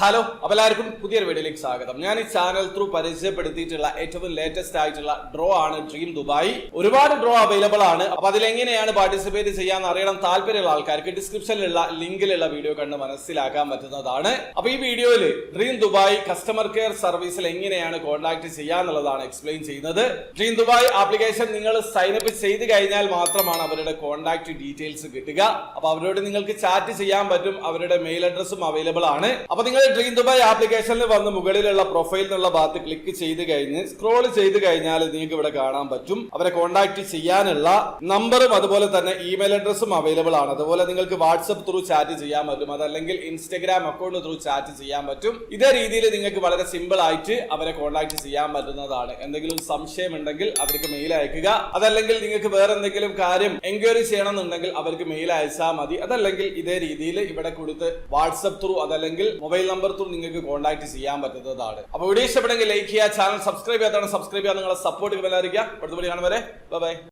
Hello, അപ്പോൾ എല്ലാവർക്കും പുതിയൊരു വീഡിയോയിലേക്ക് സ്വാഗതം. ഞാൻ ഈ ചാനൽ ത്രൂ പരിചയപ്പെടുത്തിയിട്ടുള്ള ഏറ്റവും ലേറ്റസ്റ്റ് ആയിട്ടുള്ള ഡ്രോ ആണ് ഡ്രീം ദുബായ്. ഒരുപാട് ഡ്രോ അവൈലബിൾ ആണ്. അപ്പൊ അതിലെങ്ങനെയാണ് പാർട്ടിസിപ്പേറ്റ് ചെയ്യാൻ അറിയണം താല്പര്യമുള്ള ആൾക്കാർക്ക് ഡിസ്ക്രിപ്ഷനിലുള്ള ലിങ്കിലുള്ള വീഡിയോ കണ്ട് മനസ്സിലാക്കാൻ പറ്റുന്നതാണ്. അപ്പൊ ഈ വീഡിയോയിൽ ഡ്രീം ദുബായ് കസ്റ്റമർ കെയർ സർവീസിൽ എങ്ങനെയാണ് കോൺടാക്ട് ചെയ്യാന്നുള്ളതാണ് എക്സ്പ്ലെയിൻ ചെയ്യുന്നത്. ഡ്രീം ദുബായ് ആപ്ലിക്കേഷൻ നിങ്ങൾ സൈനപ്പ് ചെയ്ത് കഴിഞ്ഞാൽ മാത്രമാണ് അവരുടെ കോൺടാക്ട് ഡീറ്റെയിൽസ് കിട്ടുക. അപ്പൊ അവരോട് നിങ്ങൾക്ക് ചാറ്റ് ചെയ്യാൻ പറ്റും. അവരുടെ മെയിൽ അഡ്രസ്സും അവൈലബിൾ ആണ്. അപ്പൊ നിങ്ങൾ ഡ്രീം ദുബായ് ആപ്ലിക്കേഷനിൽ വന്ന് മുകളിലുള്ള പ്രൊഫൈൽ എന്നുള്ള ഭാഗത്ത് ക്ലിക്ക് ചെയ്ത് കഴിഞ്ഞ് സ്ക്രോൾ ചെയ്ത് കഴിഞ്ഞാൽ നിങ്ങൾക്ക് ഇവിടെ കാണാൻ പറ്റും അവരെ കോൺടാക്ട് ചെയ്യാനുള്ള നമ്പറും അതുപോലെ തന്നെ ഇമെയിൽ അഡ്രസ്സും അവൈലബിൾ ആണ്. അതുപോലെ നിങ്ങൾക്ക് വാട്സ്ആപ്പ് ത്രൂ ചാറ്റ് ചെയ്യാൻ പറ്റും, അതല്ലെങ്കിൽ ഇൻസ്റ്റഗ്രാം അക്കൗണ്ട് ത്രൂ ചാറ്റ് ചെയ്യാൻ പറ്റും. ഇതേ രീതിയിൽ നിങ്ങൾക്ക് വളരെ സിമ്പിൾ ആയിട്ട് അവരെ കോൺടാക്ട് ചെയ്യാൻ പറ്റുന്നതാണ്. എന്തെങ്കിലും സംശയം ഉണ്ടെങ്കിൽ അവർക്ക് മെയിൽ അയക്കുക, അതല്ലെങ്കിൽ നിങ്ങൾക്ക് വേറെ എന്തെങ്കിലും കാര്യം എൻക്വയറി ചെയ്യണം എന്നുണ്ടെങ്കിൽ അവർക്ക് മെയിൽ അയച്ചാൽ മതി. അതല്ലെങ്കിൽ ഇതേ രീതിയിൽ ഇവിടെ കൊടുത്ത് വാട്സ്ആപ്പ് ത്രൂ അതല്ലെങ്കിൽ മൊബൈൽ നമ്പർ ത്രൂ നിങ്ങൾക്ക് കോൺടാക്ട് ചെയ്യാൻ പറ്റുന്നതാണ്. അപ്പോൾ വീഡിയോ ഇഷ്ടപ്പെടുമെങ്കിൽ ലൈക്ക് ചെയ്യുക, ചാനൽ സബ്സ്ക്രൈബ് ചെയ്യാത്തതാണ് സബ്സ്ക്രൈബ് ചെയ്യാൻ നിങ്ങളെ സപ്പോർട്ട് എല്ലാവരും. അടുത്ത വീഡിയോ കാണും വരെ ബൈ.